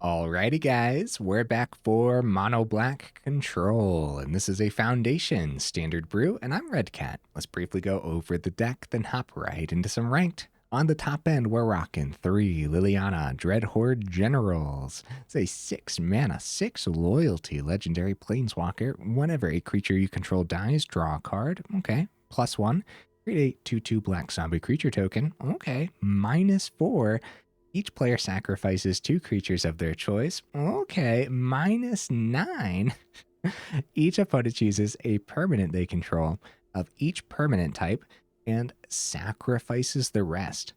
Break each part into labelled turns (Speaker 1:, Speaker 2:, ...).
Speaker 1: Alrighty guys, we're back for Mono Black Control, and this is a Foundation Standard Brew, and I'm Red Cat. Let's briefly go over the deck, then hop right into some Ranked. On the top end, we're rocking 3 Liliana Dreadhorde Generals. It's a 6 mana, 6 loyalty legendary planeswalker. Whenever a creature you control dies, draw a card. Okay, +1. Create a 2/2 black zombie creature token. Okay, -4. Each player sacrifices 2 creatures of their choice. Okay, -9. Each opponent chooses a permanent they control of each permanent type and sacrifices the rest.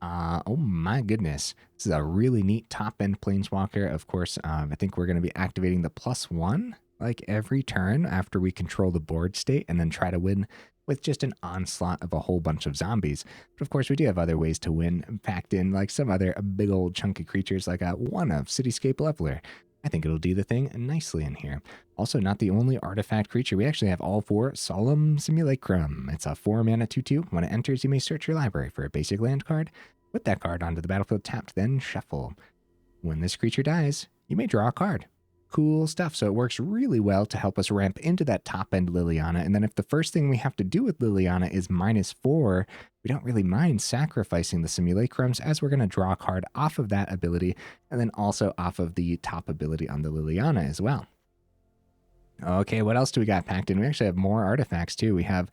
Speaker 1: Oh my goodness. This is a really neat top-end planeswalker. Of course, I think we're going to be activating the +1 like every turn after we control the board state and then try to win with just an onslaught of a whole bunch of zombies. But of course, we do have other ways to win, packed in like some other big old chunky creatures like one of Cityscape Leveler. I think it'll do the thing nicely in here. Also, not the only artifact creature. We actually have all 4 Solemn Simulacrum. It's a 4 mana 2/2. When it enters, you may search your library for a basic land card. Put that card onto the battlefield tapped, then shuffle. When this creature dies, you may draw a card. Cool stuff. So it works really well to help us ramp into that top end Liliana. And then if the first thing we have to do with Liliana is -4, we don't really mind sacrificing the Simulacrums, as we're going to draw a card off of that ability and then also off of the top ability on the Liliana as well. Okay, what else do we got packed in? We actually have more artifacts too. We have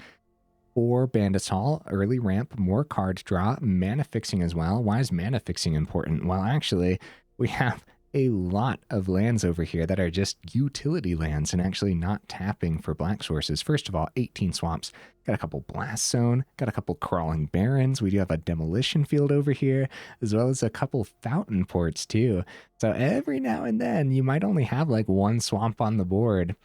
Speaker 1: 4 Bandit's Hall, early ramp, more card draw, mana fixing as well. Why is mana fixing important? Well, actually, we have a lot of lands over here that are just utility lands and actually not tapping for black sources. First of all, 18 swamps, got a couple Blast Zone, got a couple Crawling Barrens. We do have a Demolition Field over here, as well as a couple Fountainports too. So every now and then you might only have like 1 swamp on the board.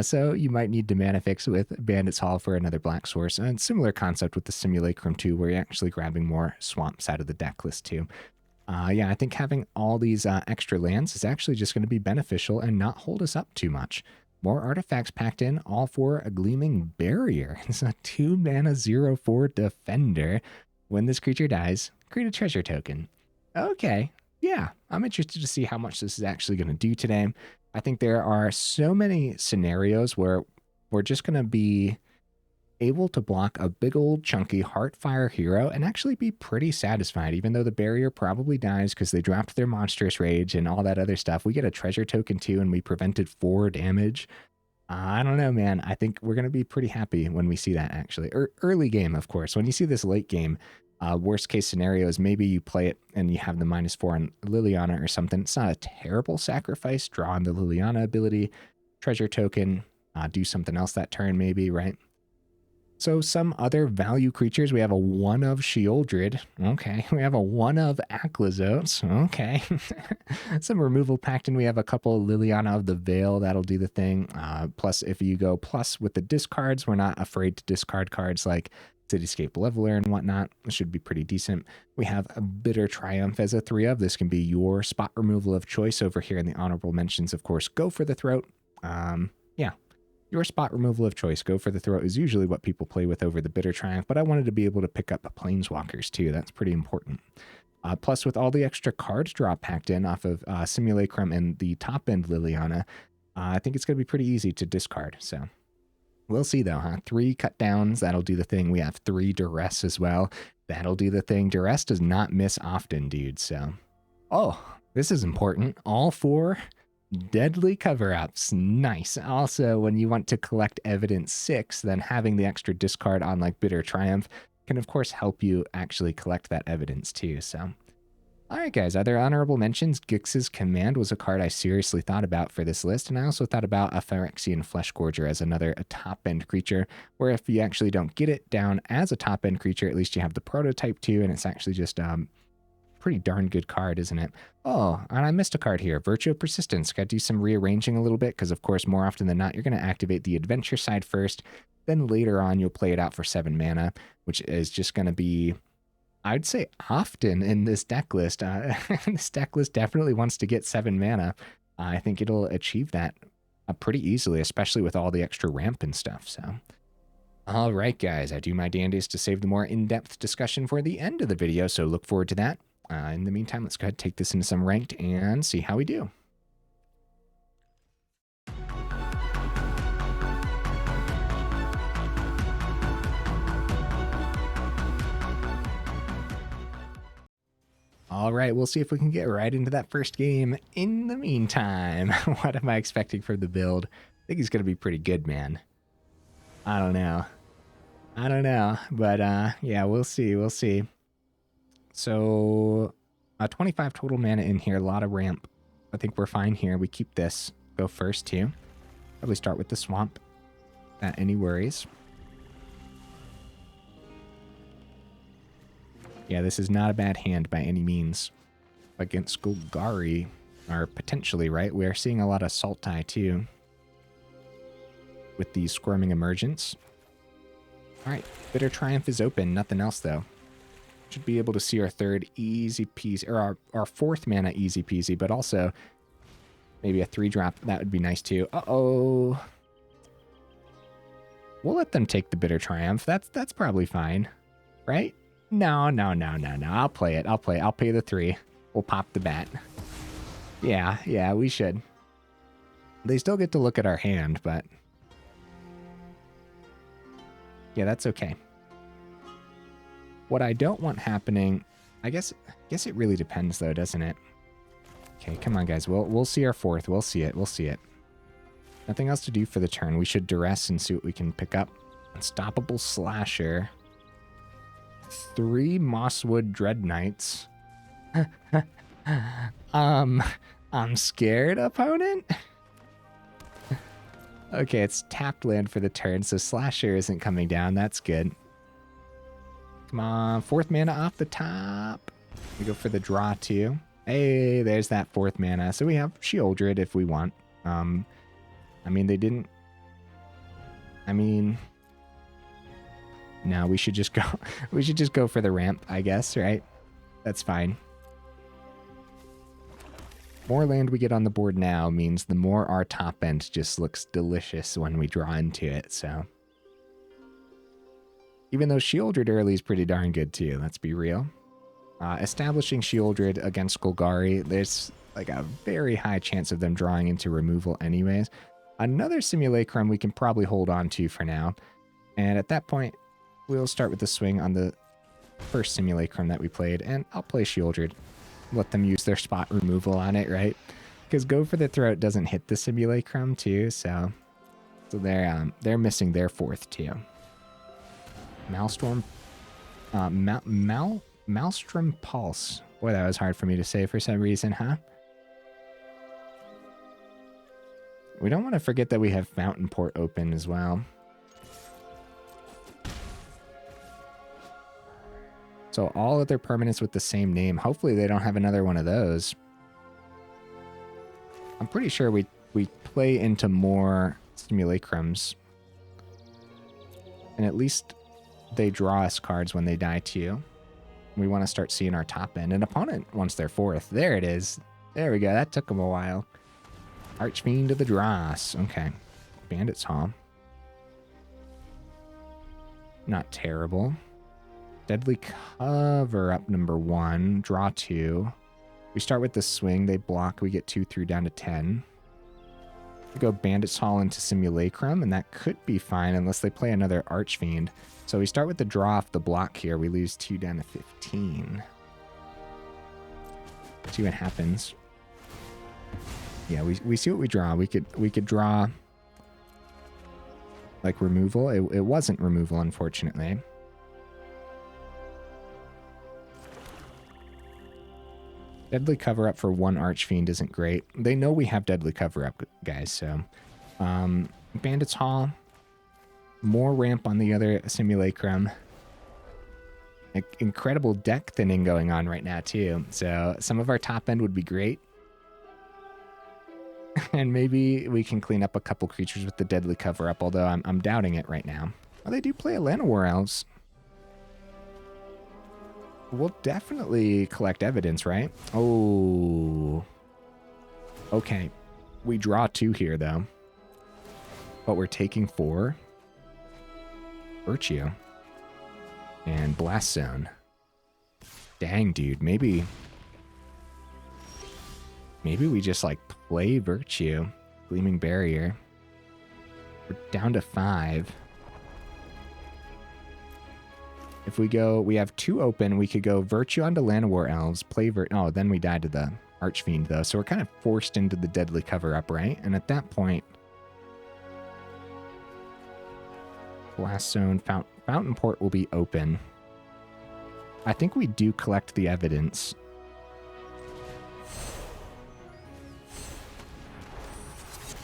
Speaker 1: So you might need to mana fix with Bandit's Hall for another black source. And similar concept with the Simulacrum too, where you're actually grabbing more swamps out of the deck list too. Yeah, I think having all these extra lands is actually just going to be beneficial and not hold us up too much. More artifacts packed in, all for a Gleaming Barrier. It's a 2 mana 0/4 defender. When this creature dies, create a treasure token. Okay, yeah, I'm interested to see how much this is actually going to do today. I think there are so many scenarios where we're just going to be able to block a big old chunky Heartfire hero and actually be pretty satisfied, even though the barrier probably dies because they dropped their monstrous rage and all that other stuff. We get a treasure token too, and we prevented 4 damage. I don't know, man. I think we're going to be pretty happy when we see that actually. Early game, of course. When you see this late game, worst case scenario is maybe you play it and you have the -4 on Liliana or something. It's not a terrible sacrifice. Draw on the Liliana ability, treasure token, do something else that turn maybe, right? So some other value creatures, we have a 1 of Sheoldred. Okay. We have a 1 of Aclazotz. Okay. Some removal packed in. We have a couple Liliana of the Veil. That'll do the thing. Plus, if you go plus with the discards, we're not afraid to discard cards like Cityscape Leveler and whatnot. It should be pretty decent. We have a Bitter Triumph as a 3 of. This can be your spot removal of choice over here in the honorable mentions. Of course, Go for the Throat. Yeah. Your spot removal of choice, Go for the Throat, is usually what people play with over the Bitter Triumph, but I wanted to be able to pick up planeswalkers too. That's pretty important. Plus, with all the extra cards draw packed in off of Simulacrum and the top end Liliana, I think it's going to be pretty easy to discard. So we'll see though, huh? 3 cut downs, that'll do the thing. We have 3 Duress as well. That'll do the thing. Duress does not miss often, dude. So, oh, this is important. All 4 deadly cover-ups. Nice. Also, when you want to collect evidence 6, then having the extra discard on like Bitter Triumph can of course help you actually collect that evidence too. So, all right guys, other honorable mentions. Gix's Command was a card I seriously thought about for this list, and I also thought about a Phyrexian Fleshgorger as another top-end creature, where if you actually don't get it down as a top-end creature, at least you have the prototype too, and it's actually just pretty darn good card, isn't it? Oh, and I missed a card here. Virtue of Persistence. Got to do some rearranging a little bit because, of course, more often than not, you're going to activate the adventure side first. Then later on, you'll play it out for 7 mana, which is just going to be, I'd say, often in this deck list. This deck list definitely wants to get 7 mana. I think it'll achieve that pretty easily, especially with all the extra ramp and stuff. So, all right, guys, I do my dandiest to save the more in-depth discussion for the end of the video, so look forward to that. In the meantime, let's go ahead and take this into some ranked and see how we do. All right, we'll see if we can get right into that first game. In the meantime, what am I expecting from the build? I think he's going to be pretty good, man. I don't know. But yeah, we'll see. So 25 total mana in here, a lot of ramp. I think we're fine here. We keep this. Go first too. Probably start with the swamp. Not any worries. Yeah, this is not a bad hand by any means. Against Golgari, or potentially, right? We are seeing a lot of Sultai too. With the Squirming Emergence. Alright, Bitter Triumph is open. Nothing else though. Should be able to see our third easy peasy, or our fourth mana easy peasy, but also maybe a 3-drop. That would be nice too. Uh-oh. We'll let them take the Bitter Triumph. That's probably fine. Right? No. I'll play it. I'll pay the 3. We'll pop the bat. Yeah, we should. They still get to look at our hand, but yeah, that's okay. What I don't want happening, I guess it really depends though, doesn't it? Okay, come on guys. We'll see our fourth. We'll see it. Nothing else to do for the turn. We should duress and see what we can pick up. Unstoppable Slasher. 3 Mosswood Dread Knights. I'm scared, opponent. Okay, it's tapped land for the turn, so Slasher isn't coming down. That's good. Come on, 4th mana off the top. We go for the draw too. Hey, there's that 4th mana. So we have Sheoldred if we want. I mean, they didn't. I mean, no, we should just go. We should just go for the ramp, I guess, right? That's fine. More land we get on the board now means the more our top end just looks delicious when we draw into it, so. Even though Sheoldred early is pretty darn good too, let's be real. Establishing Sheoldred against Golgari, there's like a very high chance of them drawing into removal anyways. Another Simulacrum we can probably hold on to for now. And at that point, we'll start with the swing on the first Simulacrum that we played, and I'll play Sheoldred. Let them use their spot removal on it, right? Because Go for the Throat doesn't hit the Simulacrum too, so they're missing their 4th too. Maelstrom, Maelstrom Pulse. Boy, that was hard for me to say for some reason, huh? We don't want to forget that we have Fountainport open as well. So all other permanents with the same name. Hopefully they don't have another one of those. I'm pretty sure we play into more Simulacrums. And at least they draw us cards when they die too. We want to start seeing our top end. An opponent wants their 4th. There it is. There we go. That took them a while. Archfiend of the Dross. Okay. Bandit's Hall. Not terrible. Deadly Cover up number 1. Draw 2. We start with the swing. They block. We get 2 through down to 10. We go Bandit's Hall into Simulacrum, and that could be fine unless they play another Archfiend. So we start with the draw off the block here. We lose 2 down to 15. See what happens. Yeah, we see what we draw. We could draw like removal. It wasn't removal, unfortunately. Deadly Cover Up for 1 Archfiend isn't great. They know we have Deadly Cover Up, guys, so. Bandit's Hall. More ramp on the other Simulacrum. Incredible deck thinning going on right now, too. So some of our top end would be great. And maybe we can clean up a couple creatures with the Deadly Cover Up, although I'm doubting it right now. Well, they do play a Llanowar Elves. We'll definitely collect evidence, right? Oh. Okay. We draw 2 here, though. But we're taking 4. Virtue. And Blast Zone. Dang, dude. Maybe Maybe we just like play Virtue. Gleaming Barrier. We're down to 5. If we go, we have 2 open. We could go Virtue onto Land of War Elves, play oh, then we died to the Archfiend though. So we're kind of forced into the Deadly Cover-Up, right? And at that point, Blast Zone, Fountainport will be open. I think we do collect the evidence.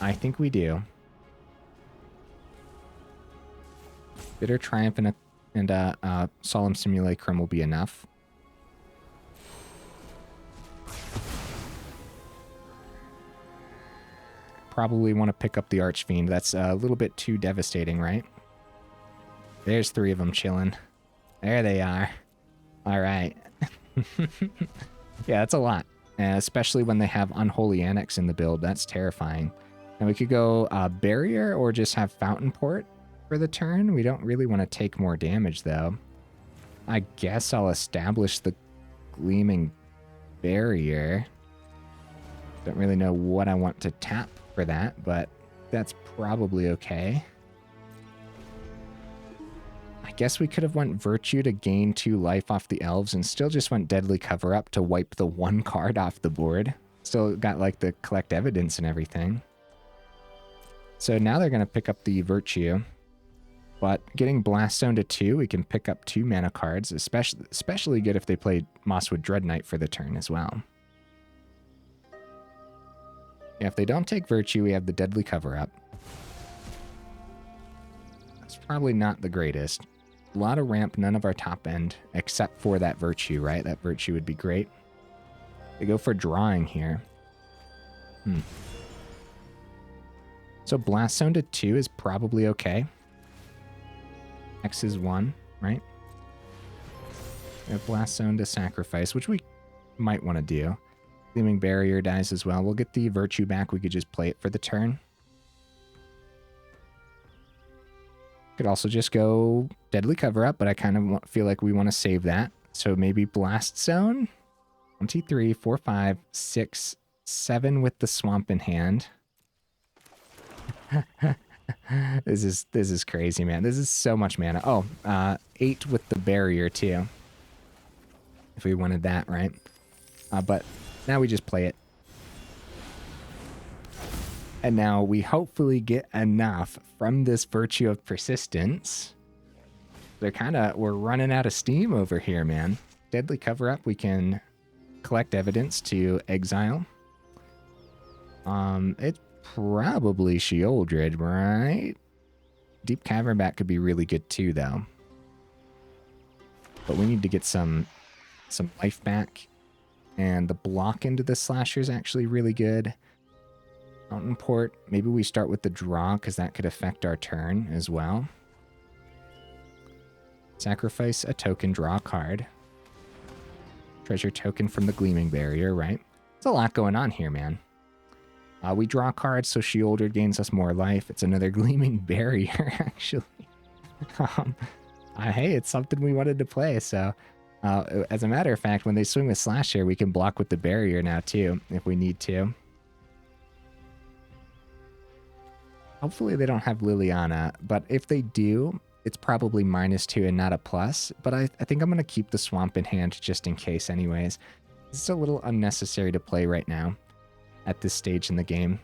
Speaker 1: I think we do. Bitter Triumph and Solemn Simulacrum will be enough. Probably want to pick up the Archfiend. That's a little bit too devastating, right? There's 3 of them chilling. There they are. All right. Yeah, that's a lot. Especially when they have Unholy Annex in the build. That's terrifying. And we could go Barrier or just have Fountainport for the turn. We don't really want to take more damage, though. I guess I'll establish the Gleaming Barrier. Don't really know what I want to tap for that, but that's probably okay. I guess we could have went Virtue to gain 2 life off the elves and still just went Deadly Cover-Up to wipe the 1 card off the board. Still got like the collect evidence and everything. So now they're going to pick up the Virtue. But getting Blast Zone to 2, we can pick up 2 mana cards, especially good if they play Mosswood Dread Knight for the turn as well. Yeah, if they don't take Virtue, we have the Deadly Cover-Up. That's probably not the greatest. A lot of ramp, none of our top end, except for that Virtue, right? That Virtue would be great. They go for drawing here. So Blast Zone to 2 is probably okay. X is 1, right? We have Blast Zone to sacrifice, which we might want to do. Gleaming Barrier dies as well. We'll get the Virtue back. We could just play it for the turn. Could also just go Deadly Cover-Up, but I kind of feel like we want to save that. So maybe Blast Zone. 1, 2, 3, 4, 5, 6, 7 with the Swamp in hand. This is crazy, man. This is so much mana. Oh, 8 with the Barrier too. If we wanted that, right? But now we just play it. And now we hopefully get enough from this Virtue of Persistence. We're running out of steam over here, man. Deadly Cover-Up, we can collect evidence to exile. It's probably Sheoldred, right? Deep Cavern Bat could be really good too, though. But we need to get some life back. And the block into the Slasher is actually really good. Fountainport, maybe we start with the draw, because that could affect our turn as well. Sacrifice a token, draw a card. Treasure token from the Gleaming Barrier, right? There's a lot going on here, man. We draw cards, so Sheoldred gains us more life. It's another Gleaming Barrier, actually. Hey, it's something we wanted to play, so... as a matter of fact, when they swing with Slasher, we can block with the Barrier now, too, if we need to. Hopefully they don't have Liliana, but if they do, it's probably -2 and not a plus. But I think I'm going to keep the Swamp in hand just in case anyways. It's a little unnecessary to play right now at this stage in the game.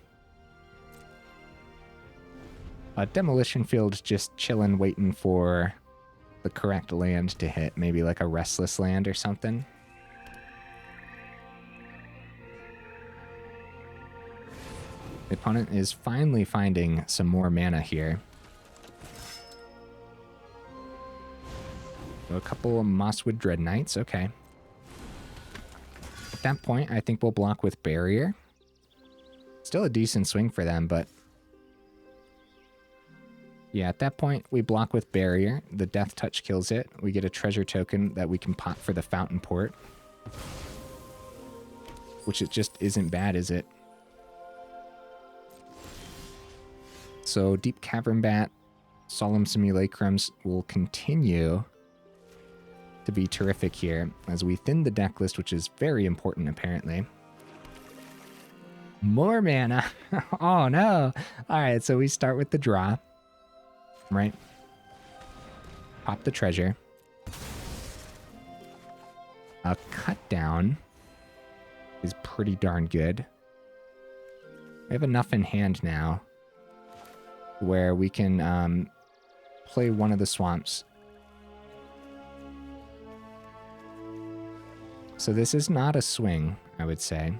Speaker 1: Demolition Field just chilling, waiting for the correct land to hit. Maybe like a Restless Land or something. The opponent is finally finding some more mana here. So a couple of Mosswood Dread Knights, okay. At that point, I think we'll block with Barrier. Still a decent swing for them, but... yeah, at that point, we block with Barrier. The Death Touch kills it. We get a treasure token that we can pot for the Fountainport. Which it just isn't bad, is it? So Deep Cavern Bat, Solemn Simulacrums will continue to be terrific here as we thin the deck list, which is very important apparently. More mana. Oh, no. All right, so we start with the draw. Right? Pop the treasure. A cut down is pretty darn good. We have enough in hand now where we can play one of the swamps. So this is not a swing, I would say.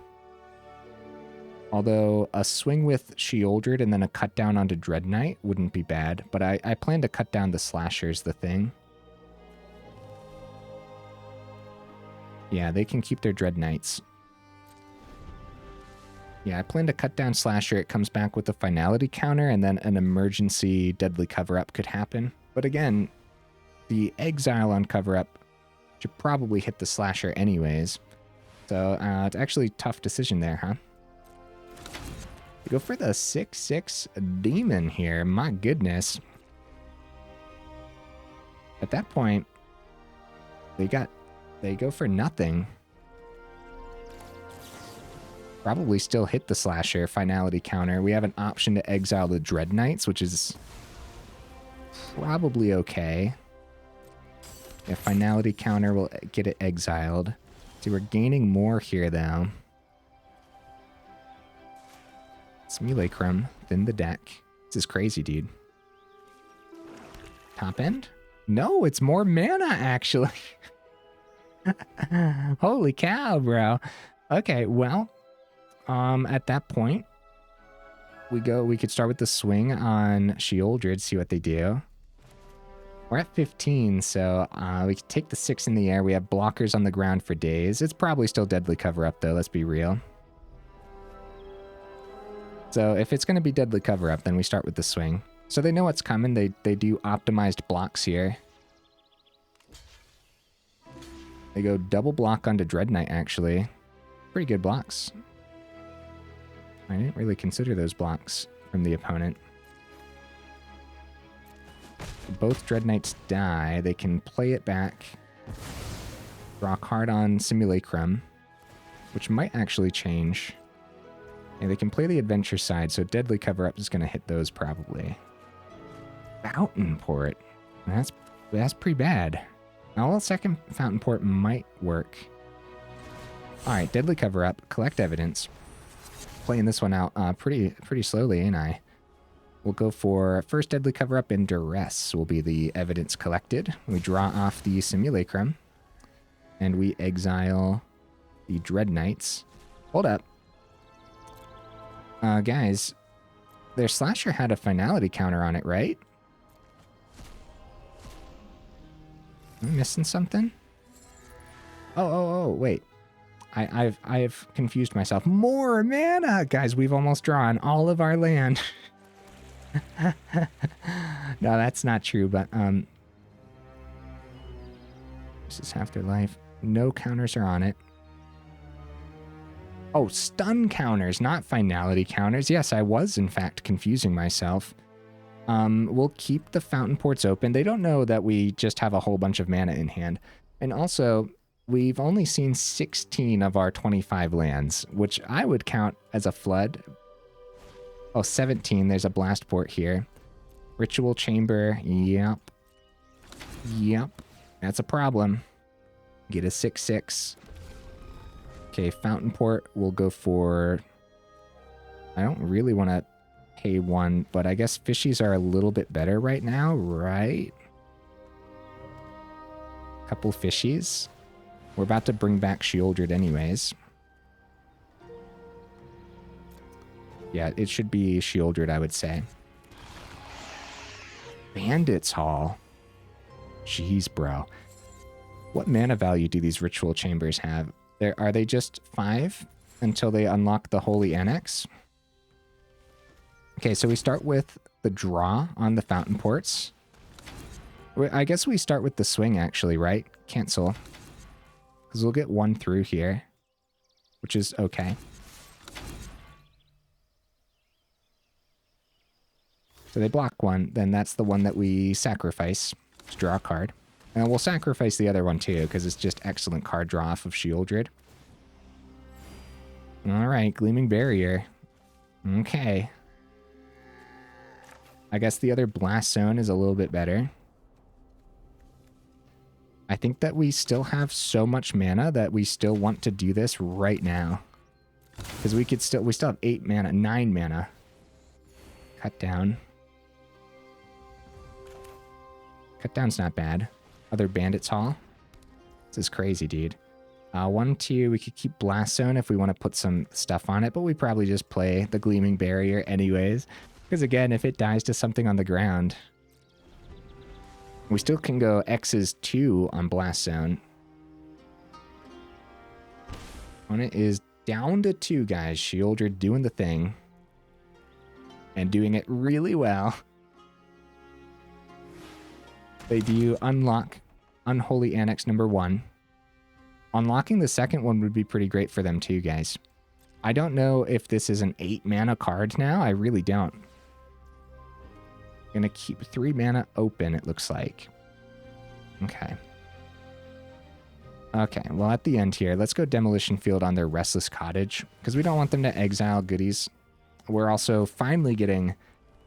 Speaker 1: Although a swing with Sheoldred and then a cut down onto Dread Knight wouldn't be bad. But I plan to cut down the slashers, the thing. Yeah, they can keep their Dread Knights. Yeah, I plan to cut down Slasher. It comes back with a finality counter, and then an emergency deadly cover-up could happen. But again, the exile on cover-up should probably hit the Slasher anyways. So it's actually a tough decision there, huh? We go for the 6/6 demon here. My goodness. At that point, they go for nothing. Probably still hit the Slasher finality counter. We have an option to exile the Dread Knights, which is probably okay. Yeah, finality counter will get it exiled. See, we're gaining more here, though. Simulacrum, thin the deck. This is crazy, dude. Top end? No, it's more mana, actually. Holy cow, bro. Okay, well, at that point, we could start with the swing on Sheoldred, see what they do. We're at 15, so we can take the 6 in the air. We have blockers on the ground for days. It's probably still deadly cover up, though, let's be real. So if it's going to be deadly cover up, then we start with the swing. So they know what's coming. They do optimized blocks here. They go double block onto Dread Knight, actually. Pretty good blocks. I didn't really consider those blocks from the opponent. Both Dread Knights die. They can play it back. Draw a card on Simulacrum, which might actually change. And they can play the adventure side, so deadly cover-up is going to hit those probably. Fountainport. That's pretty bad. Now, a second Fountainport might work. Alright, deadly cover-up. Collect evidence. Playing this one out pretty slowly, ain't I? We'll go for first deadly cover-up in Duress will be the evidence collected. We draw off the Simulacrum. And we exile the Dread Knights. Hold up. Guys, their Slasher had a finality counter on it, right? Am I missing something? Oh, wait. I've confused myself. More mana! Guys, we've almost drawn all of our land. No, that's not true, but, this is half their life. No counters are on it. Oh, stun counters, not finality counters. Yes, I was, in fact, confusing myself. We'll keep the Fountainports open. They don't know that we just have a whole bunch of mana in hand. And also, we've only seen 16 of our 25 lands, which I would count as a flood. Oh, 17. There's a blast port here. Ritual chamber. Yep. That's a problem. Get a 6/6. Okay, Fountainport will go for... I don't really want to pay 1, but I guess fishies are a little bit better right now, right? Couple fishies. We're about to bring back Sheoldred anyways. Yeah, it should be Sheoldred, I would say. Bandit's Hall. Jeez, bro. What mana value do these ritual chambers have? Are they just 5 until they unlock the Holy Annex? Okay, so we start with the draw on the Fountainports. I guess we start with the swing, actually, right? Cancel. Because we'll get 1 through here, which is okay. So they block 1, then that's the one that we sacrifice to draw a card. And we'll sacrifice the other one too, because it's just excellent card draw off of Sheoldred. Alright, Gleaming Barrier. Okay. I guess the other Blast Zone is a little bit better. I think that we still have so much mana that we still want to do this right now. Because we still have 8 mana, 9 mana. Cut down. Cut down's not bad. Other Bandit's Hall. This is crazy, dude. 1, 2, we could keep Blast Zone if we want to put some stuff on it, but we probably just play the Gleaming Barrier anyways. Because again, if it dies to something on the ground, we still can go X's 2 on Blast Zone. Opponent is down to 2, guys. Sheoldred doing the thing. And doing it really well. They do unlock Unholy Annex number 1. Unlocking the second one would be pretty great for them too, guys. I don't know if this is an 8 mana card now. I really don't. Gonna keep 3 mana open, it looks like. Okay. Okay, well at the end here, let's go Demolition Field on their Restless Cottage, because we don't want them to exile goodies. We're also finally getting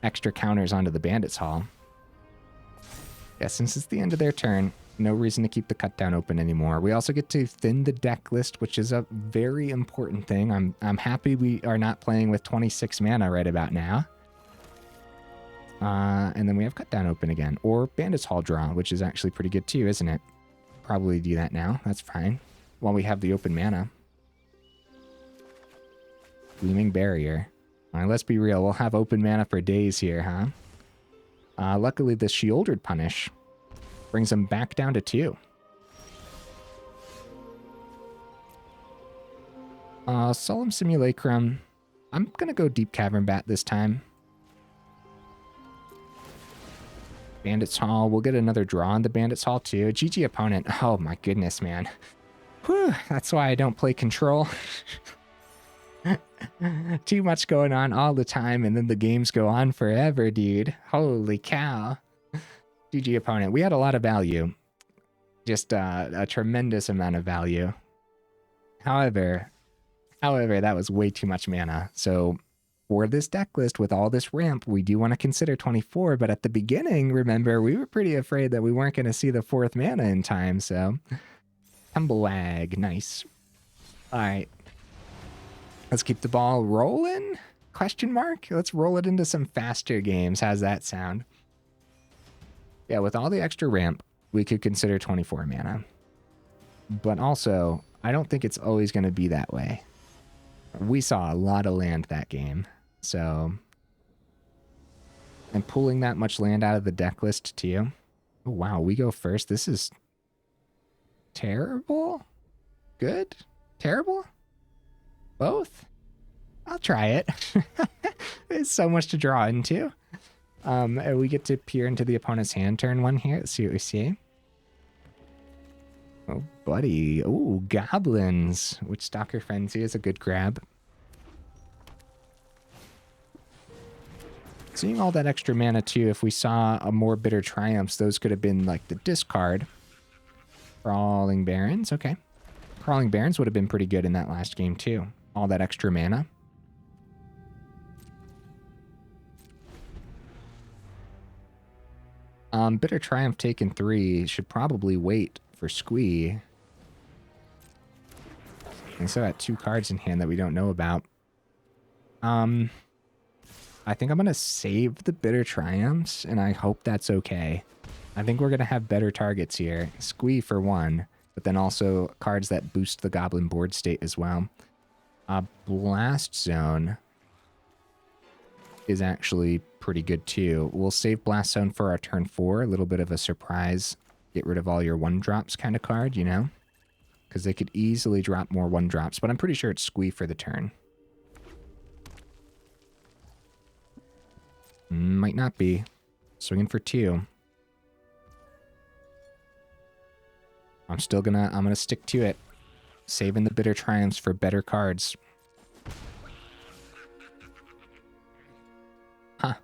Speaker 1: extra counters onto the Bandit's Hall. Yeah, since it's the end of their turn, no reason to keep the cut down open anymore. We also get to thin the deck list, which is a very important thing. I'm happy we are not playing with 26 mana right about now. And then we have cut down open again, or Bandit's Hall draw, which is actually pretty good too, isn't it? Probably do that now. That's fine. While we have the open mana. Gleaming Barrier. All right, let's be real. We'll have open mana for days here, huh? Luckily, the Sheoldred punish brings them back down to 2. Solemn Simulacrum. I'm going to go Deep Cavern Bat this time. Bandit's Hall. We'll get another draw on the Bandit's Hall too. GG opponent. Oh my goodness, man. Whew, that's why I don't play Control. Too much going on all the time, and then the games go on forever, dude. Holy cow. GG opponent. We had a lot of value. Just a tremendous amount of value. However, that was way too much mana. So for this deck list with all this ramp, we do want to consider 24, but at the beginning, remember, we were pretty afraid that we weren't going to see the 4th mana in time, so Tumblewag, nice. All right. Let's keep the ball rolling? Question mark? Let's roll it into some faster games. How's that sound? Yeah, with all the extra ramp, we could consider 24 mana. But also, I don't think it's always going to be that way. We saw a lot of land that game, so... And pulling that much land out of the deck list, too. Oh, wow, we go first. This is... terrible? Good? Terrible? Both? I'll try it. There's so much to draw into. We get to peer into the opponent's hand turn 1 here. Let's see what we see. Oh, buddy. Oh, goblins. Witchstalker Frenzy is a good grab. Seeing all that extra mana, too, if we saw a more Bitter Triumphs, those could have been, like, the discard. Crawling Barrens, okay. Crawling Barrens would have been pretty good in that last game, too. All that extra mana. Bitter Triumph taken 3 should probably wait for Squee. And so got 2 cards in hand that we don't know about. I think I'm going to save the Bitter Triumphs, and I hope that's okay. I think we're going to have better targets here. Squee for 1, but then also cards that boost the Goblin board state as well. Blast Zone is actually pretty good too. We'll save Blast Zone for our turn 4, a little bit of a surprise, get rid of all your 1-drops kind of card, you know? Because they could easily drop more 1-drops, but I'm pretty sure it's Squee for the turn. Might not be. Swinging for 2. I'm gonna stick to it. Saving the Bitter Triumphs for better cards. Huh.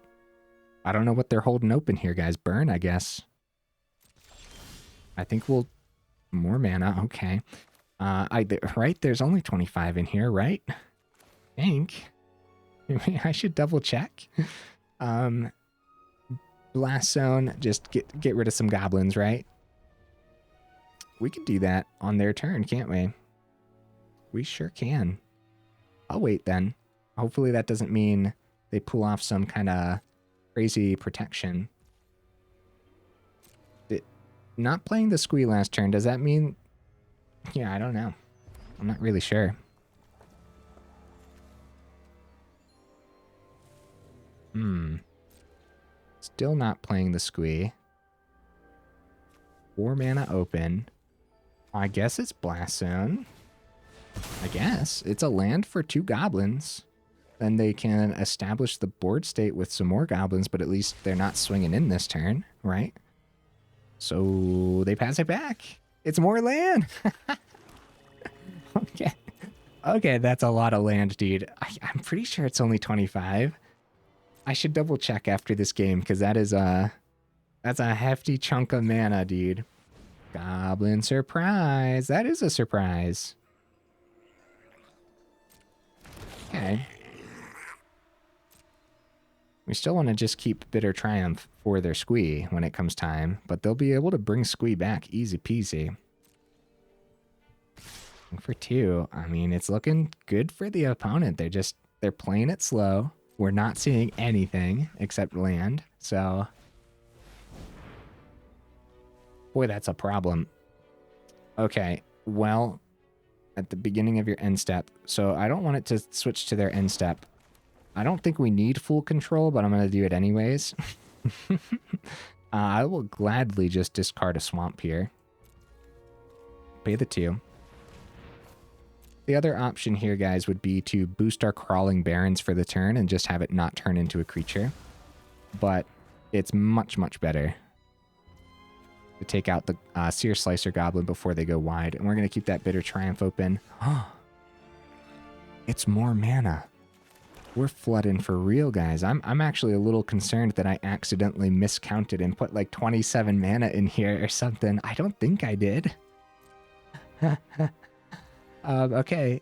Speaker 1: I don't know what they're holding open here, guys. Burn, I guess. I think we'll... More mana, okay. Right? There's only 25 in here, right? I think. I should double check. Blast Zone, just get rid of some goblins, right? We can do that on their turn, can't we? We sure can. I'll wait then. Hopefully that doesn't mean they pull off some kind of crazy protection. Not playing the Squee last turn, does that mean... Yeah, I don't know. I'm not really sure. Still not playing the Squee. 4 mana open. I guess it's Blast Zone. I guess. It's a land for 2 goblins. Then they can establish the board state with some more goblins, but at least they're not swinging in this turn, right? So they pass it back. It's more land. Okay. Okay, that's a lot of land, dude. I'm pretty sure it's only 25. I should double check after this game, because that's a hefty chunk of mana, dude. Goblin surprise. That is a surprise. Okay. We still want to just keep Bitter Triumph for their Squee when it comes time, but they'll be able to bring Squee back easy peasy. And for 2, I mean, it's looking good for the opponent. They're playing it slow. We're not seeing anything except land, so... Boy, that's a problem. Okay, well, at the beginning of your end step, so I don't want it to switch to their end step. I don't think we need full control, but I'm going to do it anyways. I will gladly just discard a swamp here. Pay the 2. The other option here, guys, would be to boost our Crawling Barrens for the turn and just have it not turn into a creature. But it's much, much better to take out the Seer Slicer Goblin before they go wide. And we're going to keep that Bitter Triumph open. It's more mana. We're flooding for real, guys. I'm actually a little concerned that I accidentally miscounted and put like 27 mana in here or something. I don't think I did. Okay.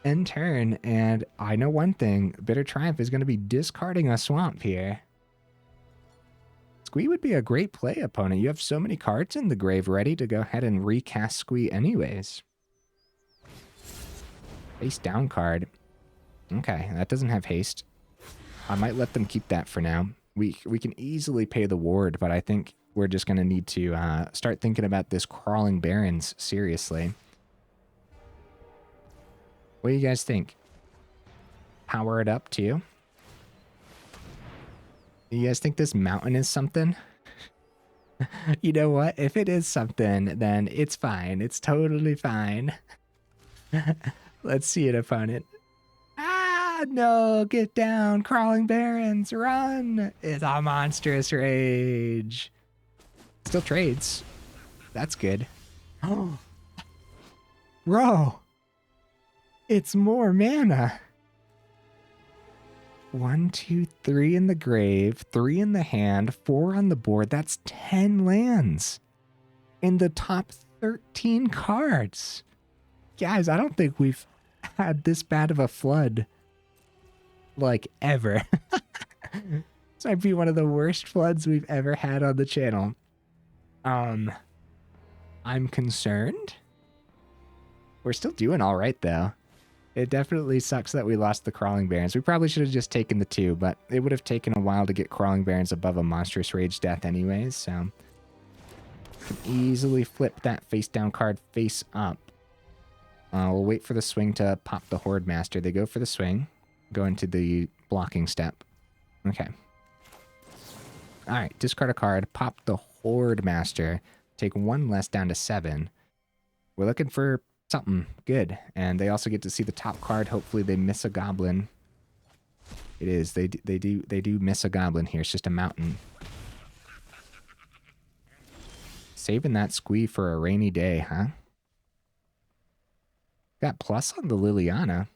Speaker 1: End turn, and I know one thing. Bitter Triumph is going to be discarding a swamp here. Squee would be a great play, opponent. You have so many cards in the grave ready to go ahead and recast Squee anyways. Face down card. Okay, that doesn't have haste. I might let them keep that for now. We can easily pay the ward, but I think we're just going to need to start thinking about this Crawling Barrens seriously. What do you guys think? Power it up too? You guys think this mountain is something? You know what? If it is something, then it's fine. It's totally fine. Let's see it, opponent. Ah, no, get down. Crawling Barrens, run. It's a monstrous rage. Still trades. That's good. Oh. Bro. It's more mana. 1, 2, 3 in the grave, 3 in the hand, 4 on the board. That's 10 lands in the top 13 cards. Guys, I don't think we've had this bad of a flood, like, ever. This might be one of the worst floods we've ever had on the channel. I'm concerned. We're still doing all right, though. It definitely sucks that we lost the Crawling Barrens. We probably should have just taken the 2, but it would have taken a while to get Crawling Barrens above a Monstrous Rage Death anyways, so... Can easily flip that face down card face up. We'll wait for the swing to pop the Horde Master. They go for the swing. Go into the blocking step. Okay. Alright, discard a card. Pop the Horde Master. Take 1 less down to 7. We're looking for something good, and they also get to see the top card. Hopefully they miss a goblin. It is. They do miss a goblin here. It's just a mountain. Saving that Squee for a rainy day, huh? Got plus on the Liliana.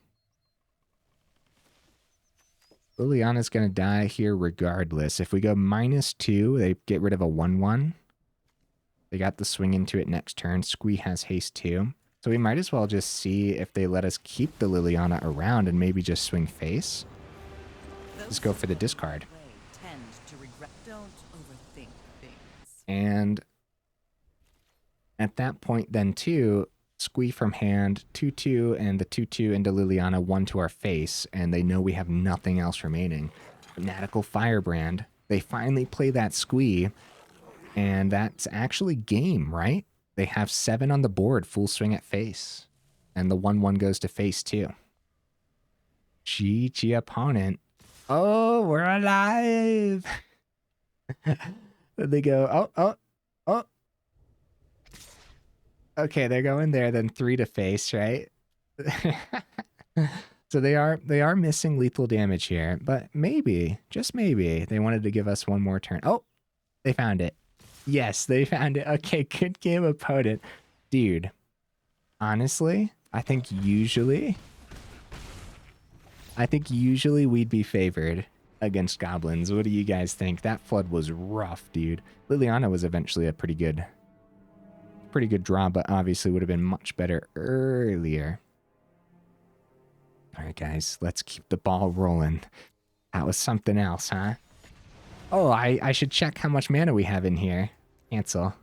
Speaker 1: Liliana's gonna die here regardless. If we go -2, they get rid of a 1/1. They got the swing into it next turn. Squee has haste too. So we might as well just see if they let us keep the Liliana around and maybe just swing face. Just go for the discard.
Speaker 2: Tend to regret. Don't overthink things.
Speaker 1: And at that point then too, squee from hand, 2/2, and the 2/2 into Liliana, 1 to our face, and they know we have nothing else remaining. Fanatical Firebrand. They finally play that squee, and that's actually game, right? They have 7 on the board, full swing at face. And the 1/1 goes to face too. GG opponent. Oh, we're alive! They go, oh. Okay, they're going there, then 3 to face, right? So they are missing lethal damage here, but maybe, just maybe, they wanted to give us one more turn. Oh, they found it. Yes, they found it. Okay, good game, opponent. Dude, honestly, I think usually we'd be favored against goblins. What do you guys think? That flood was rough, dude. Liliana was eventually a pretty good draw, but obviously would have been much better earlier. All right, guys, let's keep the ball rolling. That was something else, huh? Oh, I should check how much mana we have in here. Cancel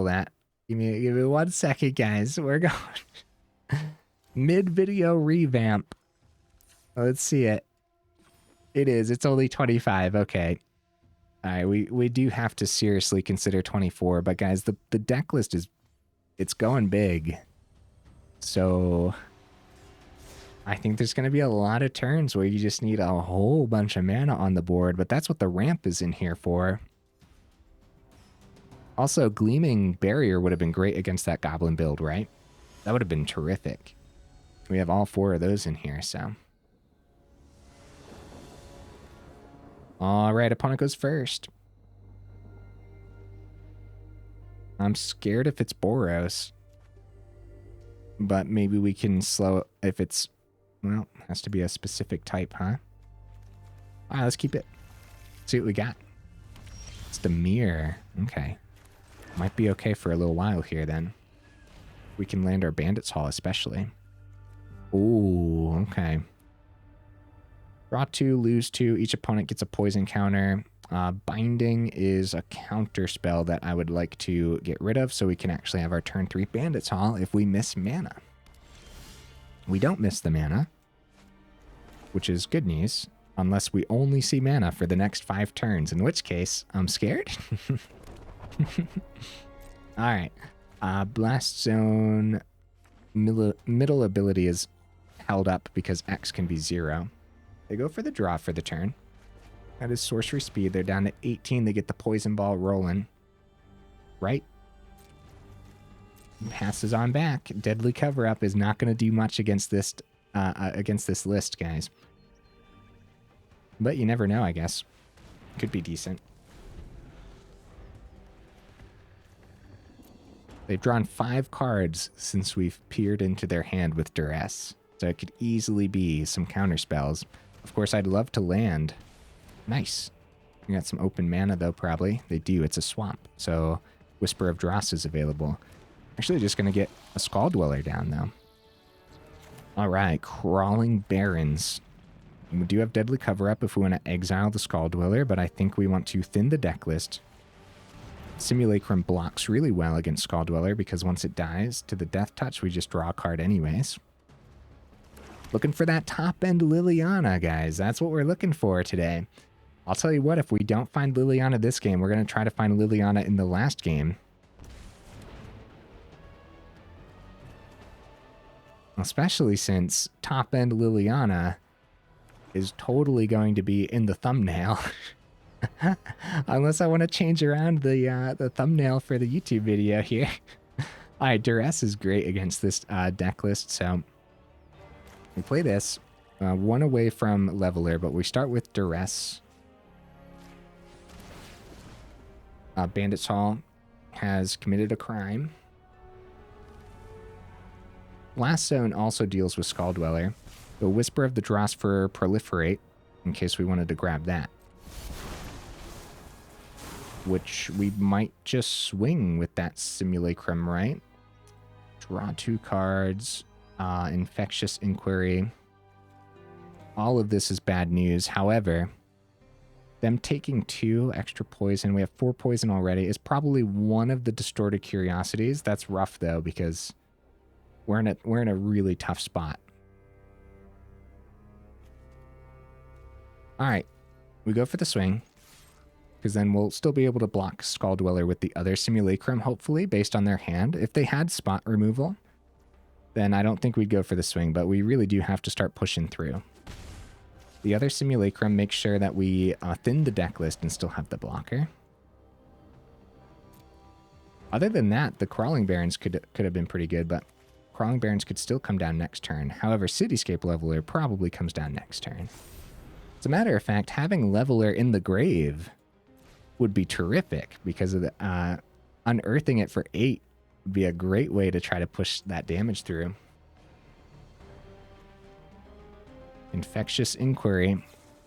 Speaker 1: that. Give me 1 second, guys. We're going mid-video revamp. Let's see it. It's only 25. Okay. All right, we do have to seriously consider 24, but guys, the deck list it's going big. So I think there's going to be a lot of turns where you just need a whole bunch of mana on the board, but that's what the ramp is in here for. Also, Gleaming Barrier would have been great against that goblin build, right? That would have been terrific. We have all 4 of those in here, so. All right, opponent goes first. I'm scared if it's Boros. But maybe we can slow if it's, well, has to be a specific type, huh? All right, let's keep it. See what we got. It's the mirror. Okay. Might be okay for a little while here then. We can land our Bandit's Hall especially. Ooh, okay. Draw 2, lose 2. Each opponent gets a poison counter. Binding is a counter spell that I would like to get rid of so we can actually have our turn 3 Bandit's Hall if we miss mana. We don't miss the mana, which is good news, unless we only see mana for the next 5 turns, in which case, I'm scared. Alright. Blast Zone middle ability is held up because X can be 0. They go for the draw for the turn. That is sorcery speed. They're down to 18. They get the poison ball rolling. Right? Passes on back. Deadly cover-up is not going to do much against this list, guys. But you never know, I guess. Could be decent. They've drawn 5 cards since we've peered into their hand with Duress. So it could easily be some counter spells. Of course, I'd love to land. Nice. We got some open mana, though, probably. They do. It's a swamp. So Whisper of Dross is available. Actually, just going to get a Skull Dweller down, though. All right. Crawling Barrens. We do have Deadly Cover-Up if we want to exile the Skull Dweller, but I think we want to thin the deck list. Simulacrum blocks really well against Skull Dweller because once it dies to the Death Touch, we just draw a card anyways. Looking for that top-end Liliana, guys. That's what we're looking for today. I'll tell you what, if we don't find Liliana this game, we're going to try to find Liliana in the last game. Especially since top-end Liliana is totally going to be in the thumbnail. Unless I want to change around the thumbnail for the YouTube video here. Alright, Duress is great against this deck list, so we play this. 1 away from Leveler, but we start with Duress. Bandit's Hall has committed a crime. Last Zone also deals with Skull Dweller. The Whisper of the Dross for Proliferate, in case we wanted to grab that. Which we might just swing with that Simulacrum, right? Draw 2 cards. Infectious Inquiry. all of this is bad news. However, them taking 2 extra poison, we have 4 poison already, is probably one of the distorted curiosities. That's rough though, because we're in a really tough spot. All right, we go for the swing, because then we'll still be able to block Skull Dweller with the other Simulacrum, hopefully, based on their hand. If they had spot removal, then I don't think we'd go for the swing, but we really do have to start pushing through. The other Simulacrum makes sure that we thin the deck list and still have the blocker. Other than that, the Crawling Barrens could have been pretty good, but Crawling Barrens could still come down next turn. However, Cityscape Leveler probably comes down next turn. As a matter of fact, having Leveler in the grave would be terrific, because of the unearthing it for 8 would be a great way to try to push that damage through. Infectious Inquiry.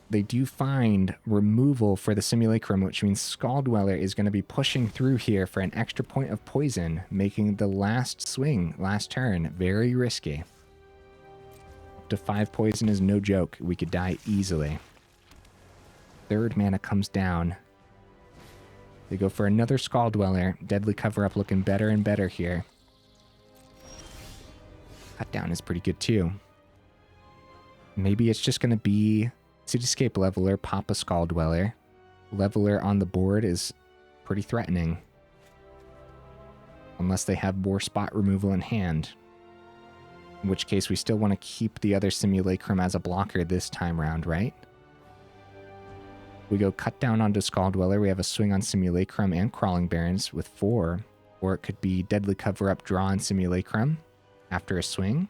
Speaker 1: They do find removal for the Simulacrum, which means Skull Dweller is going to be pushing through here for an extra point of poison, making the last swing, last turn, very risky. Up to 5 poison is no joke. We could die easily. 3rd mana comes down. They go for another Skull Dweller. Deadly Cover-Up looking better and better here. Cut down is pretty good too. Maybe it's just going to be Cityscape Leveler, pop a Skull Dweller. Leveler on the board is pretty threatening. Unless they have more spot removal in hand. In which case we still want to keep the other Simulacrum as a blocker this time round, right? We go cut down onto Skull Dweller. We have a swing on Simulacrum and Crawling Barrens with 4. Or it could be Deadly Cover-Up, draw on Simulacrum after a swing.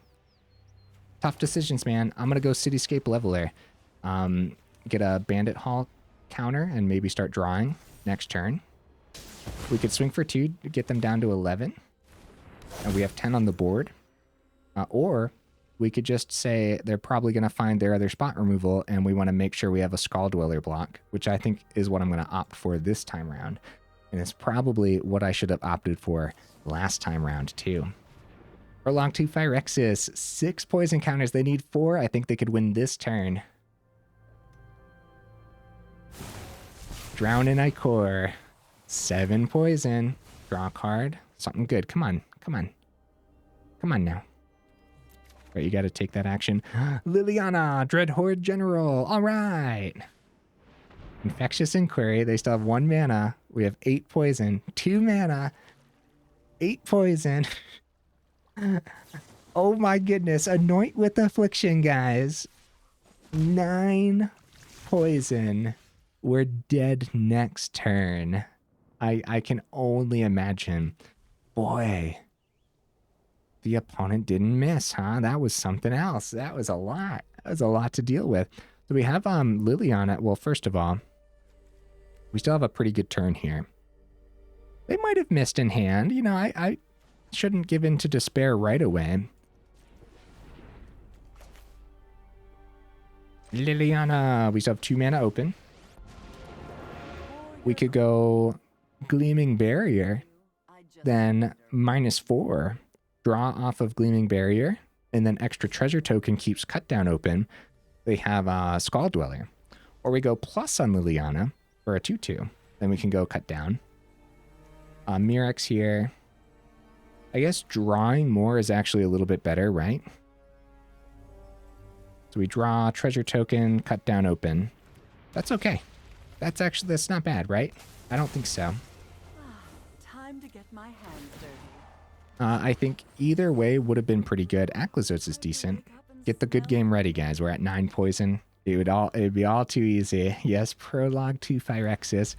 Speaker 1: Tough decisions, man. I'm going to go Cityscape Leveler. Get a Bandit Hall counter and maybe start drawing next turn. We could swing for 2 to get them down to 11. And we have 10 on the board. Or we could just say they're probably going to find their other spot removal and we want to make sure we have a Skull Dweller block, which I think is what I'm going to opt for this time round. And it's probably what I should have opted for last time round too. Prolonged 2 Phyrexis, 6 poison counters. They need 4. I think they could win this turn. Drown in Icor. 7 poison. Draw a card. Something good. Come on. Come on. Come on now. All right, you got to take that action. Liliana, Dreadhorde General. All right. Infectious Inquiry. They still have 1 mana. We have 8 poison. 2 mana. 8 poison. Oh my goodness. Anoint with Affliction, guys. 9 poison. We're dead next turn. I can only imagine. Boy. The opponent didn't miss, huh? That was something else. That was a lot. That was a lot to deal with. So we have Liliana. Well, first of all, we still have a pretty good turn here. They might have missed in hand. You know, I shouldn't give in to despair right away. Liliana. We still have 2 mana open. We could go Gleaming Barrier. Then -4. Draw off of Gleaming Barrier. And then extra treasure token keeps cut down open. They have Skull Dweller. Or we go plus on Liliana for a 2/2. Then we can go cut down. Mirex here. I guess drawing more is actually a little bit better, right? So we draw treasure token, cut down open. That's okay. That's not bad, right? I don't think so.
Speaker 2: Time to get my hands dirty.
Speaker 1: I think either way would have been pretty good. Aclazotz is decent. Get the good game ready, guys. We're at 9 poison. It'd be all too easy. Yes, Prologue 2 Phyrexis.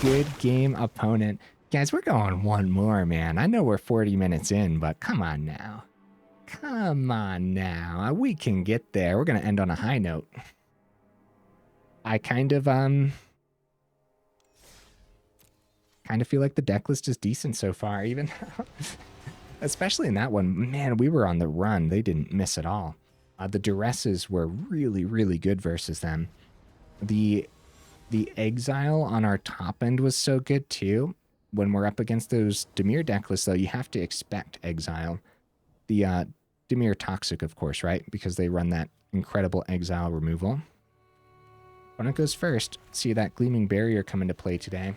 Speaker 1: Good game opponent. Guys, we're going one more, man. I know we're 40 minutes in, but come on now. Come on now. We can get there. We're going to end on a high note. I kind of feel like the deck list is decent so far, even especially in that one. Man, we were on the run. They didn't miss at all. The Duresses were really, really good versus them. The Exile on our top end was so good too. When we're up against those Dimir deck lists, though, you have to expect Exile. The Dimir Toxic, of course, right? Because they run that incredible exile removal. Opponent goes first. See that Gleaming Barrier come into play today.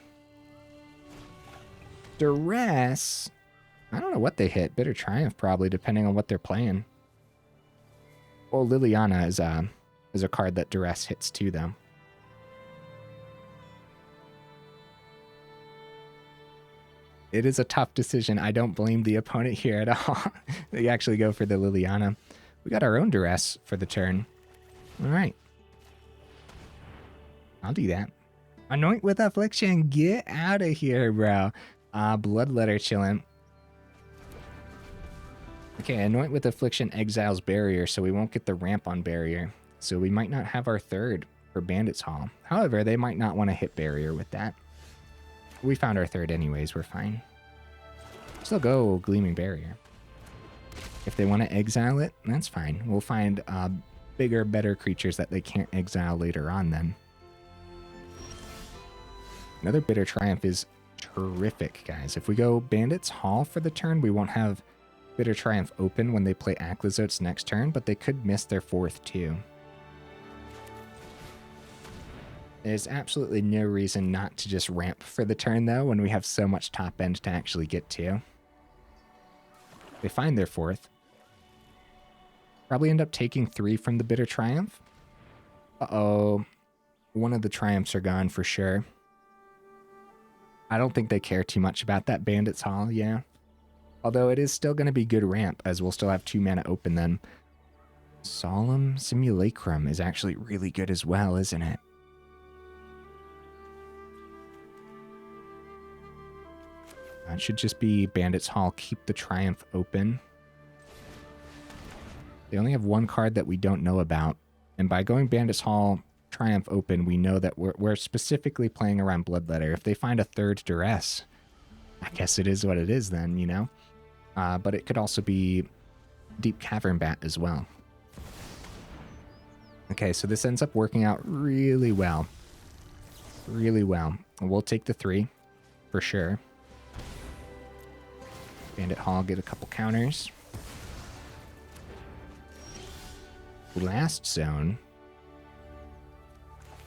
Speaker 1: Duress. I don't know what they hit. Bitter Triumph probably, depending on what they're playing. Well, Liliana is a card that Duress hits too, though. It is a tough decision. I don't blame the opponent here at all. They actually go for the Liliana. We got our own Duress for the turn. All right. I'll do that. Anoint with Affliction. Get out of here, bro. Bloodletter chilling. Okay, Anoint with Affliction exiles Barrier, so we won't get the ramp on Barrier. So we might not have our third for Bandit's Hall. However, they might not want to hit Barrier with that. We found our third anyways, we're fine. Still go Gleaming Barrier. If they want to exile it, that's fine. We'll find bigger, better creatures that they can't exile later on then. Another Bitter Triumph is terrific, guys. If we go Bandit's Hall for the turn, we won't have Bitter Triumph open when they play Aclazotz next turn, but they could miss their fourth too. There's absolutely no reason not to just ramp for the turn, though, when we have so much top end to actually get to. They find their fourth. Probably end up taking 3 from the Bitter Triumph. Uh-oh. One of the Triumphs are gone for sure. I don't think they care too much about that Bandit's Hall, yeah. Although it is still going to be good ramp, as we'll still have 2 mana open then. Solemn Simulacrum is actually really good as well, isn't it? That should just be Bandit's Hall. Keep the Triumph open. They only have 1 card that we don't know about. And by going Bandit's Hall, Triumph open, we know that we're specifically playing around Bloodletter. If they find a third Duress, I guess it is what it is then, you know? But it could also be Deep Cavern Bat as well. Okay, so this ends up working out really well. Really well. We'll take the 3 for sure. Bandit Hall, get a couple counters. Last zone.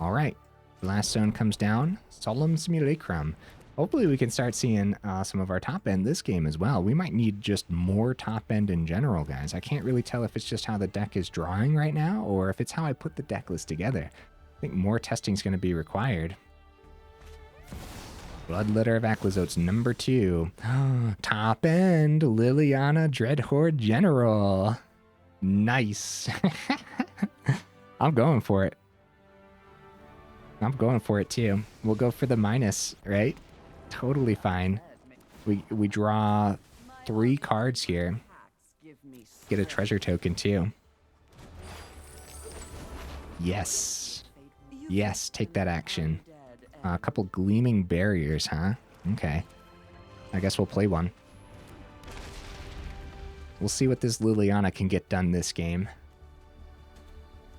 Speaker 1: All right. Last zone comes down. Solemn Simulacrum. Hopefully we can start seeing some of our top end this game as well. We might need just more top end in general, guys. I can't really tell if it's just how the deck is drawing right now or if it's how I put the deck list together. I think more testing is going to be required. Bloodletter of Aclazotz, number 2. Top end, Liliana Dreadhorde General. Nice. I'm going for it. I'm going for it too. We'll go for the minus, right? Totally fine. We draw 3 cards here. Get a treasure token too. Yes. Yes, take that action. A couple Gleaming Barriers, huh? Okay. I guess we'll play one. We'll see what this Liliana can get done this game.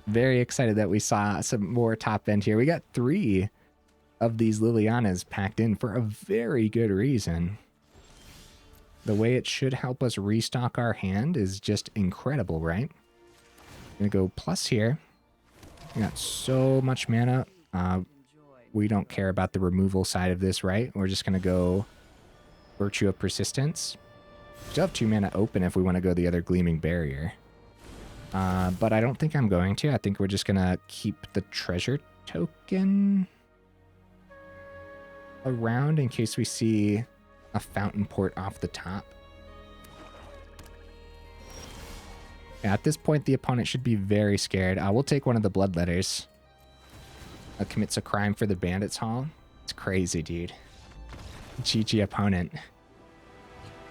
Speaker 1: Very excited that we saw some more top end here. We got 3 of these Lilianas packed in for a very good reason. The way it should help us restock our hand is just incredible, right? Gonna go plus here. We got so much mana. We don't care about the removal side of this, right? We're just gonna go Virtue of Persistence. Still have 2 mana open if we want to go the other Gleaming Barrier. But I don't think I'm going to. I think we're just gonna keep the treasure token around in case we see a Fountainport off the top. Yeah, at this point, the opponent should be very scared. We'll take one of the Bloodletters. Commits a crime for the Bandit's Hall. It's crazy, dude. GG opponent.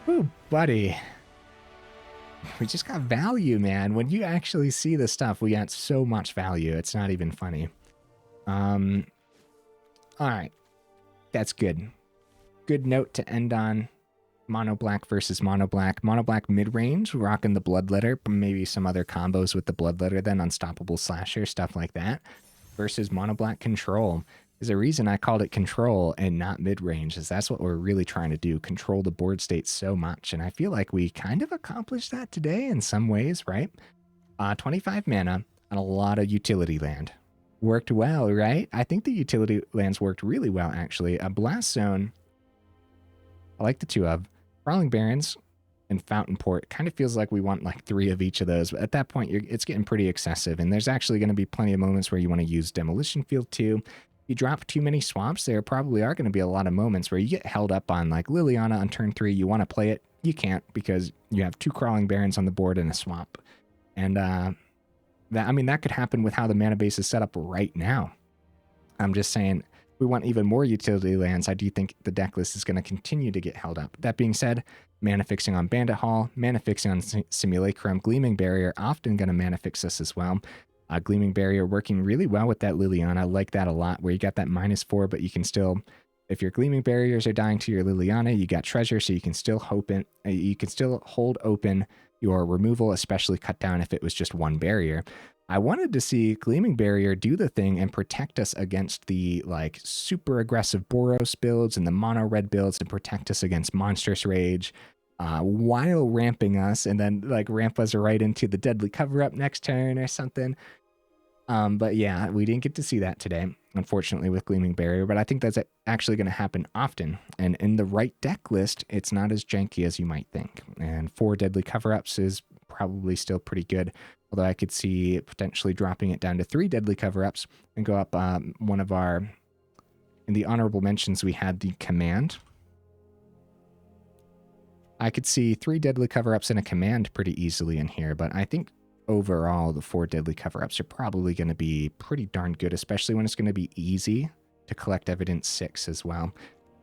Speaker 1: Ooh, buddy. We just got value, man. When you actually see the stuff, we got so much value. It's not even funny. All right. That's good. Good note to end on. Mono black versus mono black. Mono black mid-range, rocking the Bloodletter. Maybe some other combos with the Bloodletter then. Unstoppable Slasher, stuff like that. Versus mono black control. There's a reason I called it control and not mid-range, is that's what we're really trying to do, control the board state so much. And I feel like we kind of accomplished that today in some ways, right? 25 mana, and a lot of utility land. Worked well, right? I think the utility lands worked really well, actually. A Blast Zone, I like the two of. Crawling Barrens and Fountainport. Kind of feels like we want like 3 of each of those. But at that point, it's getting pretty excessive. And there's actually going to be plenty of moments where you want to use Demolition Field too. You drop too many swamps, there probably are going to be a lot of moments where you get held up on like Liliana on turn 3. You want to play it. You can't because you have 2 Crawling Barrens on the board and a swamp. And that could happen with how the mana base is set up right now. I'm just saying, we want even more utility lands. I do think the deck list is going to continue to get held up. That being said, mana fixing on Bandit Hall, mana fixing on Simulacrum, Gleaming Barrier, often going to mana fix us as well. Gleaming Barrier working really well with that Liliana. I like that a lot, where you got that -4, but you can still, if your Gleaming Barriers are dying to your Liliana, you got treasure, so you can still hold open your removal, especially cut down if it was just 1 barrier. I wanted to see Gleaming Barrier do the thing and protect us against the like super aggressive Boros builds and the mono red builds, and protect us against Monstrous Rage while ramping us, and then like ramp us right into the Deadly Cover-Up next turn or something. But yeah, we didn't get to see that today, unfortunately, with Gleaming Barrier, but I think that's actually going to happen often. And in the right deck list, it's not as janky as you might think. And 4 Deadly Cover-Ups is probably still pretty good, although I could see potentially dropping it down to 3 Deadly Cover-Ups and go up one of our... In the honorable mentions, we had the Command. I could see 3 Deadly Cover-Ups and a Command pretty easily in here, but I think overall, the 4 Deadly Cover-Ups are probably going to be pretty darn good, especially when it's going to be easy to collect Evidence 6 as well.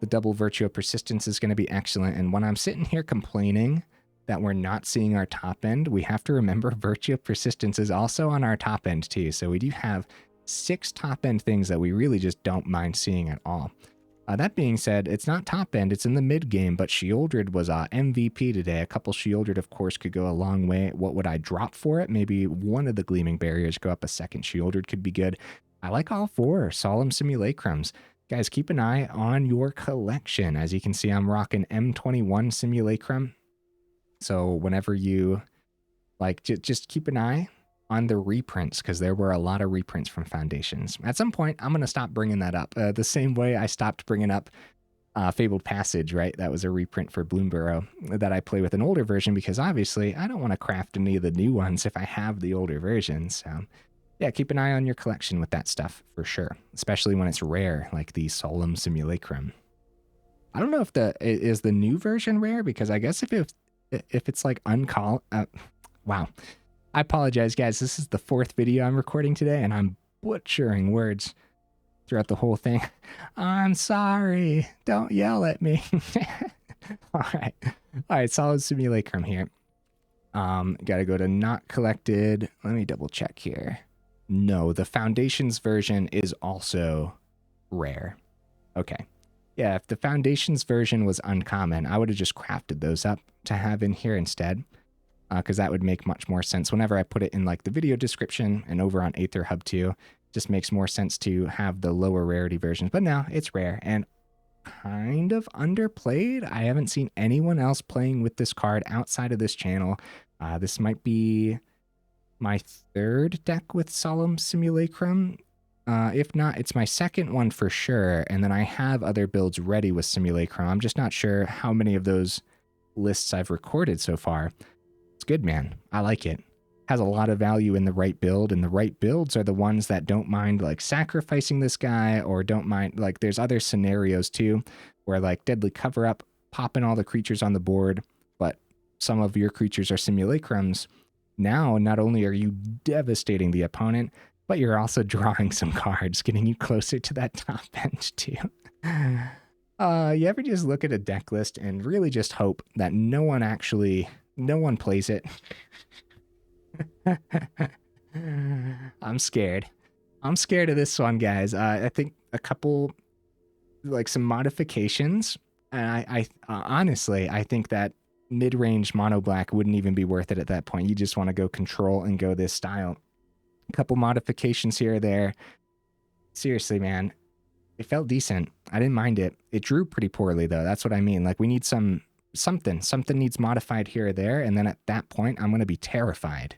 Speaker 1: The double Virtue of Persistence is going to be excellent, and when I'm sitting here complaining that we're not seeing our top end, we have to remember Virtue of Persistence is also on our top end too, so we do have 6 top end things that we really just don't mind seeing at all. That being said, it's not top end, it's in the mid game, but Sheoldred was MVP today. A couple Sheoldred, of course, could go a long way. What would I drop for it? Maybe one of the Gleaming Barriers, go up a second Sheoldred could be good. I like all 4 Solemn Simulacrums. Guys, keep an eye on your collection. As you can see, I'm rocking M21 Simulacrum. So whenever you, like, just keep an eye on the reprints, because there were a lot of reprints from Foundations. At some point, I'm going to stop bringing that up. The same way I stopped bringing up Fabled Passage, right? That was a reprint for Bloomburrow that I play with an older version, because obviously I don't want to craft any of the new ones if I have the older versions. So yeah, keep an eye on your collection with that stuff for sure, especially when it's rare, like the Solemn Simulacrum. I don't know if is the new version rare, because I guess if it's like wow. I apologize, guys. This is the 4th video I'm recording today, and I'm butchering words throughout the whole thing. I'm sorry. Don't yell at me. All right. Solid Simulacrum here. Gotta go to not collected. Let me double check here. No, the Foundations version is also rare. Okay. Yeah, if the Foundations version was uncommon, I would have just crafted those up to have in here instead. Because that would make much more sense. Whenever I put it in like the video description and over on Aether Hub 2, it just makes more sense to have the lower rarity versions. But now it's rare and kind of underplayed. I haven't seen anyone else playing with this card outside of this channel. This might be my 3rd deck with Solemn Simulacrum. If not, it's my 2nd one for sure. And then I have other builds ready with Simulacrum. I'm just not sure how many of those lists I've recorded so far. It's good, man. I like it. Has a lot of value in the right build, and the right builds are the ones that don't mind like sacrificing this guy, or don't mind, like, there's other scenarios too where like Deadly Cover-Up, popping all the creatures on the board, but some of your creatures are Simulacrums. Now, not only are you devastating the opponent, but you're also drawing some cards, getting you closer to that top end too. You ever just look at a deck list and really just hope that no one plays it? I'm scared. I'm scared of this one, guys. I think a couple, like some modifications, and I honestly, I think that mid-range mono black wouldn't even be worth it at that point. You just want to go control and go this style. A couple modifications here or there. Seriously, man, it felt decent. I didn't mind it. It drew pretty poorly though. That's what I mean. Like, we need something needs modified here or there, and then at that point I'm going to be terrified.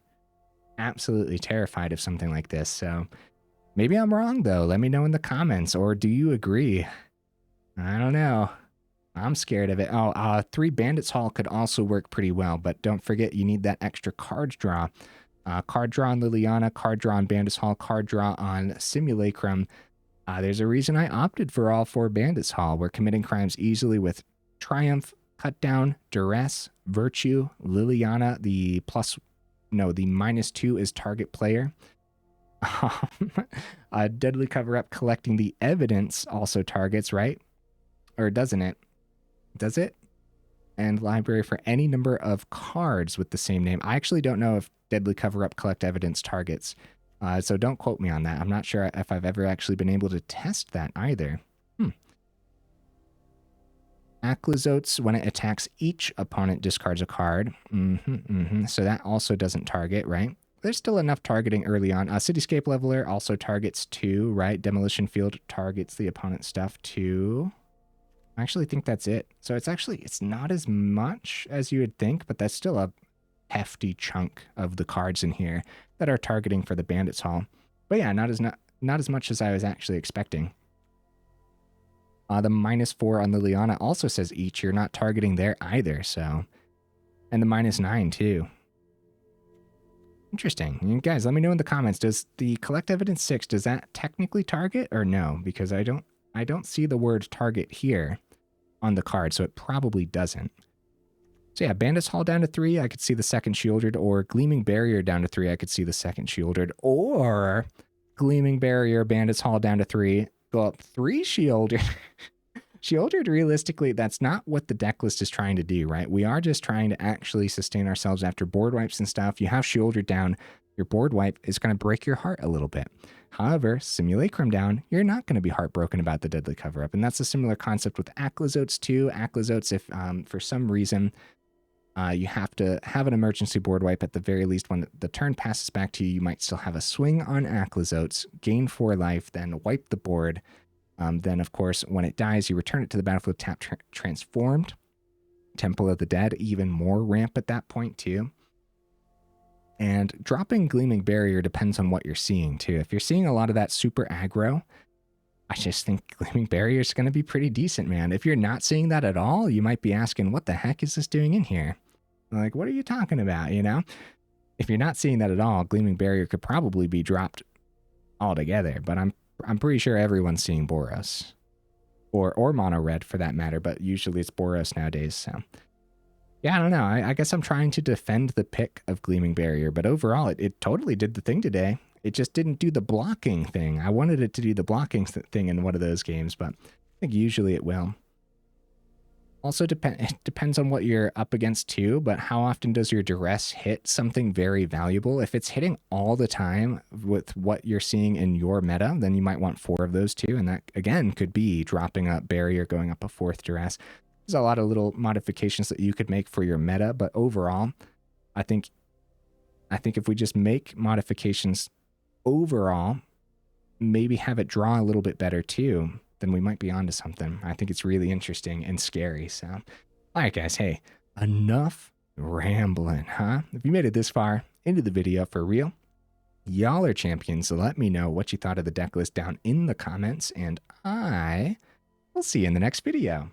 Speaker 1: absolutely terrified of something like this. So maybe I'm wrong, though. Let me know in the comments. Or do you agree? I don't know. I'm scared of it. Oh, 3 Bandits Hall could also work pretty well, but don't forget you need that extra card draw. Card draw on Liliana, card draw on Bandits Hall, card draw on Simulacrum. There's a reason I opted for all 4 Bandits Hall. We're committing crimes easily with Triumph, Cut Down, Duress, Virtue, Liliana. The -2 is target player. Deadly Cover-Up collecting the evidence also targets, right? Or doesn't it? Does it? And library for any number of cards with the same name. I actually don't know if Deadly Cover-Up collect evidence targets. So don't quote me on that. I'm not sure if I've ever actually been able to test that either. Aclazotz, when it attacks each opponent, discards a card. So that also doesn't target, right? There's still enough targeting early on. Cityscape Leveler also targets 2, right? Demolition Field targets the opponent's stuff 2. I actually think that's it. So it's not as much as you would think, but that's still a hefty chunk of the cards in here that are targeting for the Bandits Hall. But yeah, not as much as I was actually expecting. The -4 on Liliana also says each. You're not targeting there either, so. And the -9 too. Interesting. You guys, let me know in the comments. Does the Collect Evidence 6, does that technically target or no? Because I don't see the word target here on the card, so it probably doesn't. So yeah, Bandits Hall down to 3, I could see the second Sheoldred, or Gleaming Barrier down to 3, I could see the second Sheoldred, or Gleaming Barrier, Bandits Hall down to 3, go up 3 Sheoldred. Sheoldred, realistically, that's not what the deck list is trying to do, right? We are just trying to actually sustain ourselves after board wipes and stuff. You have Sheoldred down, your board wipe is going to break your heart a little bit. However, Simulacrum down, you're not going to be heartbroken about the Deadly Cover-Up. And that's a similar concept with Aclazotz too. Aclazotz, if for some reason you have to have an emergency board wipe at the very least, when the turn passes back to you, you might still have a swing on Aclazotz, gain 4 life, then wipe the board. Then, of course, when it dies, you return it to the battlefield tap transformed. Temple of the Dead, even more ramp at that point too. And dropping Gleaming Barrier depends on what you're seeing too. If you're seeing a lot of that super aggro, I just think Gleaming Barrier is going to be pretty decent, man. If you're not seeing that at all, you might be asking, what the heck is this doing in here? Like, what are you talking about, you know? If you're not seeing that at all, Gleaming Barrier could probably be dropped altogether, but I'm pretty sure everyone's seeing Boros. Or Mono Red for that matter, but usually it's Boros nowadays, so. Yeah, I don't know. I guess I'm trying to defend the pick of Gleaming Barrier, but overall, it totally did the thing today. It just didn't do the blocking thing. I wanted it to do the blocking thing in one of those games, but I think usually it will. Also, it depends on what you're up against too, but how often does your Duress hit something very valuable? If it's hitting all the time with what you're seeing in your meta, then you might want 4 of those too, and that, again, could be dropping a Barrier, going up a 4th Duress. There's a lot of little modifications that you could make for your meta, but overall, I think if we just make modifications overall, maybe have it draw a little bit better too, then we might be onto something. I think it's really interesting and scary. So, all right, guys, hey, enough rambling, huh? If you made it this far into the video for real, y'all are champions. So let me know what you thought of the deck list down in the comments, and I will see you in the next video.